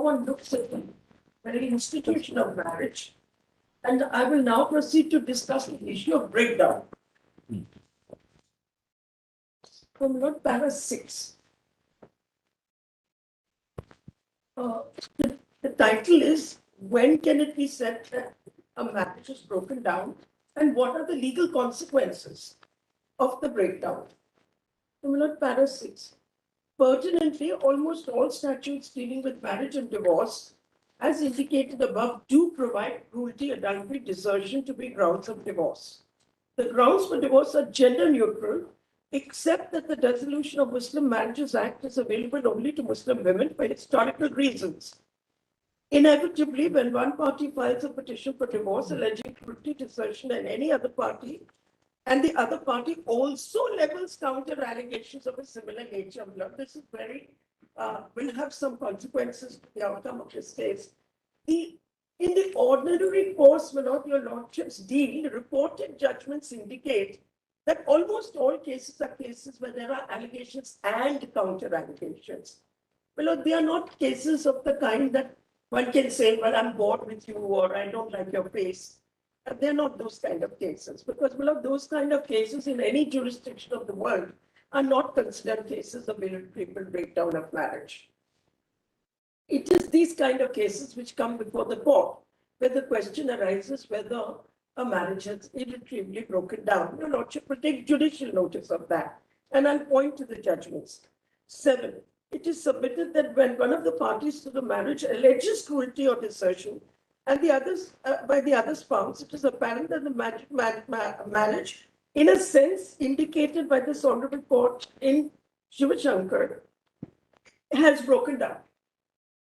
one looks at the very institution of marriage. And I will now proceed to discuss the issue of breakdown. From Lord Para 6. The title is, when can it be said that a marriage is broken down, and what are the legal consequences of the breakdown? From Lord Para 6. Pertinently, almost all statutes dealing with marriage and divorce, as indicated above, do provide cruelty, adultery, desertion to be grounds of divorce. The grounds for divorce are gender neutral, except that the Dissolution of Muslim Marriages Act is available only to Muslim women for historical reasons. Inevitably, when one party files a petition for divorce alleging cruelty, desertion, and any other party, and the other party also levels counter allegations of a similar nature, this is will have some consequences to the outcome of this case. In the ordinary course, without your lordship's deal, reported judgments indicate that almost all cases are cases where there are allegations and counter allegations. They are not cases of the kind that one can say, well, I'm bored with you, or I don't like your face. They're not those kind of cases, because those kind of cases in any jurisdiction of the world are not considered cases of irretrievable breakdown of marriage. It is these kind of cases which come before the court, where the question arises whether a marriage has irretrievably broken down. Your lordship will take judicial notice of that, and I'll point to the judgments. 7. It is submitted that when one of the parties to the marriage alleges cruelty or desertion, and the others, by the other spouse, it is apparent that the marriage, in a sense indicated by this honorable court in Shivashankar, has broken down.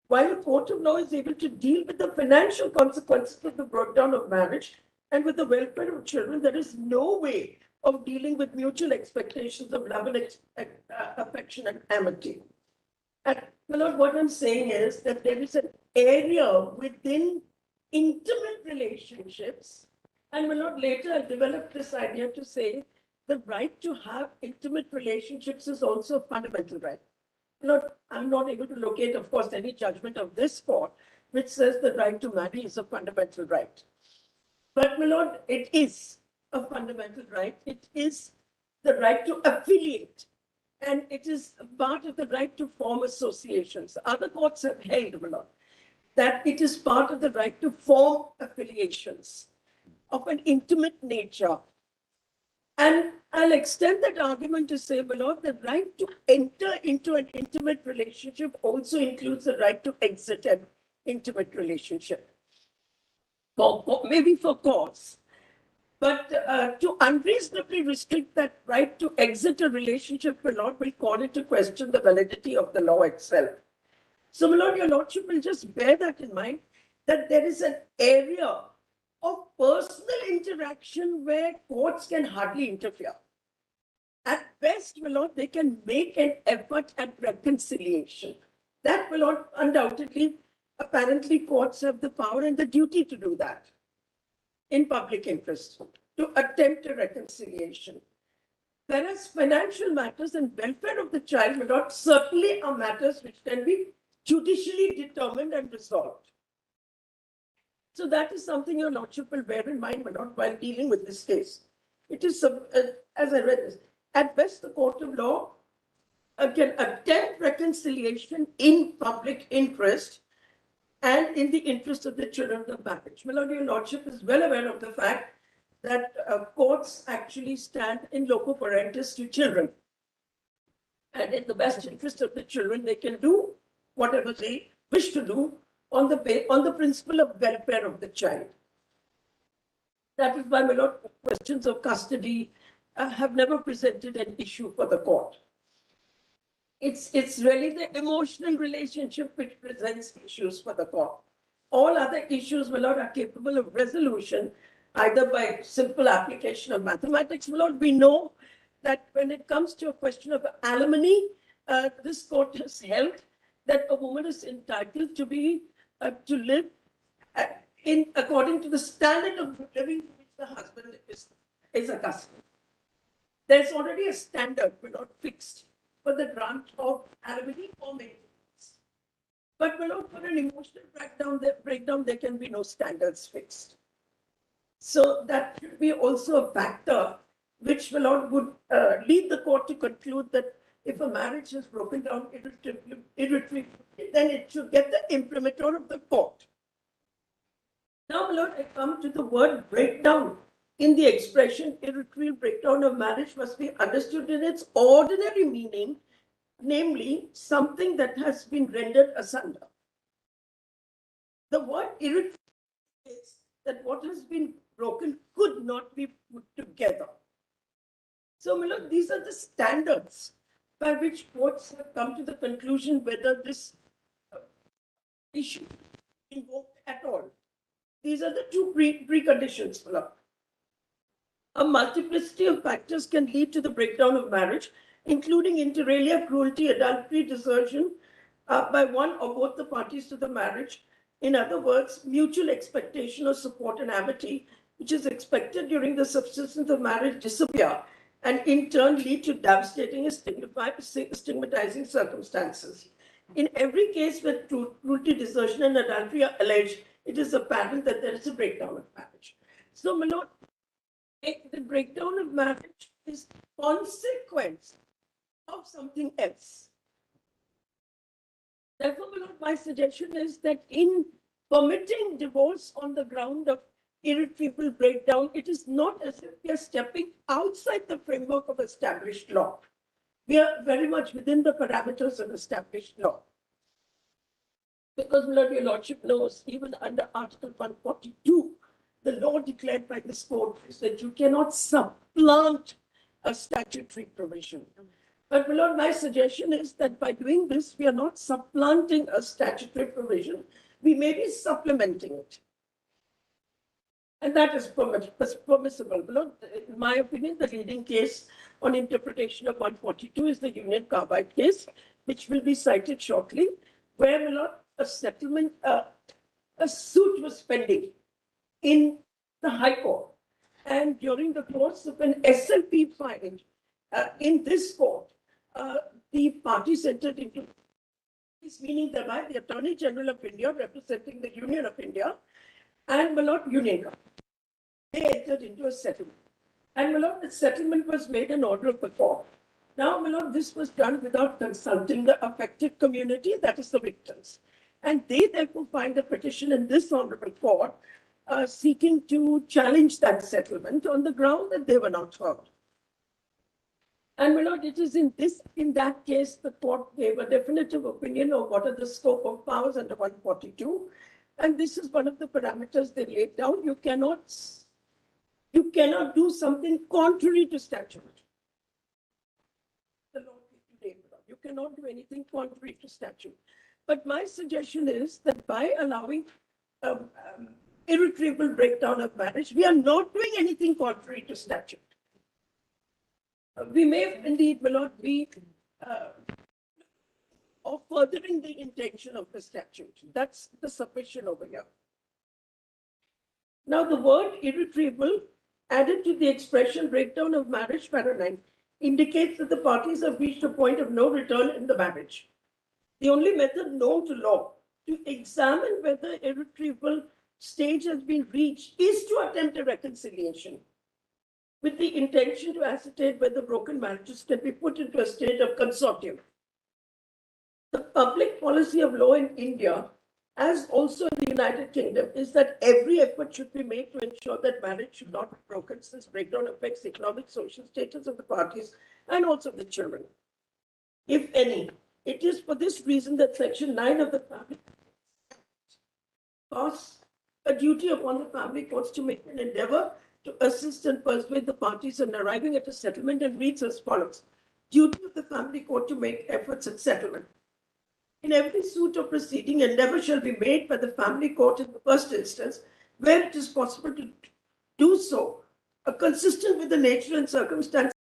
While a court of law is able to deal with the financial consequences of the breakdown of marriage and with the welfare of children, there is no way of dealing with mutual expectations of love and affection and amity. And what I'm saying is that there is an area within intimate relationships, and later I'll develop this idea to say the right to have intimate relationships is also a fundamental right. I'm not able to locate, of course, any judgment of this court which says the right to marry is a fundamental right. But, my lord, it is a fundamental right. It is the right to affiliate, and it is part of the right to form associations. Other courts have held, my lord, that it is part of the right to form affiliations of an intimate nature. And I'll extend that argument to say, my lord, the right to enter into an intimate relationship also includes the right to exit an intimate relationship, maybe for cause. But to unreasonably restrict that right to exit a relationship, my lord, will call into question the validity of the law itself. So, my lord, your lordship will just bear that in mind, that there is an area of personal interaction where courts can hardly interfere. At best, my lord, they can make an effort at reconciliation. That, my lord, undoubtedly, apparently courts have the power and the duty to do that in public interest, to attempt a reconciliation. Whereas financial matters and welfare of the child, my lord, certainly are matters which can be judicially determined and resolved. So that is something your lordship will bear in mind, my lord, while dealing with this case. It is, as I read this, at best the court of law can attempt reconciliation in public interest and in the interest of the children of the marriage. My lord, your lordship is well aware of the fact that courts actually stand in loco parentis to children. And in the best interest of the children, they can do whatever they wish to do on the principle of welfare of the child. That is why, my lord, questions of custody have never presented an issue for the court. It's really the emotional relationship which presents issues for the court. All other issues, my lord, are capable of resolution either by simple application of mathematics. My lord, we know that when it comes to a question of alimony, this court has held that a woman is entitled to be to live according to the standard of living to which the husband is accustomed. There's already a standard, but not fixed, for the grant of alimony or maintenance. But for an emotional breakdown, there can be no standards fixed. So that should be also a factor which would lead the court to conclude that if a marriage is broken down irretrievably, then it should get the imprimatur of the court. Now, my lord, I come to the word breakdown. In the expression, irretrievable breakdown of marriage must be understood in its ordinary meaning, namely, something that has been rendered asunder. The word irretrievable is that what has been broken could not be put together. So, my lord, these are the standards by which courts have come to the conclusion whether this issue is invoked at all. These are the two preconditions, my lord. A multiplicity of factors can lead to the breakdown of marriage, including inter alia, cruelty, adultery, desertion by one or both the parties to the marriage. In other words, mutual expectation of support and amity, which is expected during the subsistence of marriage, disappear and in turn lead to devastating and stigmatizing circumstances. In every case where cruelty, desertion, and adultery are alleged, it is apparent that there is a breakdown of marriage. So, my lord, the breakdown of marriage is consequence of something else. Therefore, my lord, my suggestion is that in permitting divorce on the ground of irretrievable breakdown, it is not as if we are stepping outside the framework of established law. We are very much within the parameters of established law. Because, my lord, your lordship knows, even under Article 142, the law declared by this court is that you cannot supplant a statutory provision. But, my lord, my suggestion is that by doing this, we are not supplanting a statutory provision. We may be supplementing it. And that is permissible. My lord, in my opinion, the leading case on interpretation of 142 is the Union Carbide case, which will be cited shortly, where, my lord, a settlement, a suit was pending in the High Court. And during the course of an SLP filing in this court, the parties entered into this, meaning thereby the Attorney General of India, representing the Union of India, and my lord, Union, they entered into a settlement. And my lord, the settlement was made an order of the court. Now, my lord, this was done without consulting the affected community, that is the victims. And they therefore find a petition in this honorable court seeking to challenge that settlement on the ground that they were not heard. And my lord, it is in that case, the court gave a definitive opinion of what are the scope of powers under 142. And this is one of the parameters they laid down. You cannot do something contrary to statute. The law today, you cannot do anything contrary to statute. But my suggestion is that by allowing irretrievable breakdown of marriage, we are not doing anything contrary to statute. We may indeed, my lord, be or furthering the intention of the statute. That's the submission over here. Now, the word irretrievable added to the expression breakdown of marriage, para 9, indicates that the parties have reached a point of no return in the marriage. The only method known to law to examine whether irretrievable stage has been reached is to attempt a reconciliation with the intention to ascertain whether broken marriages can be put into a state of consortium. The public policy of law in India, as also in the United Kingdom, is that every effort should be made to ensure that marriage should not be broken, since breakdown affects the economic, social status of the parties and also the children, if any. It is for this reason that Section 9 of the Family Act casts a duty upon the family courts to make an endeavor to assist and persuade the parties in arriving at a settlement, and reads as follows. Duty of the family court to make efforts at settlement. In every suit or proceeding, endeavor shall be made by the family court in the first instance, where it is possible to do so, consistent with the nature and circumstances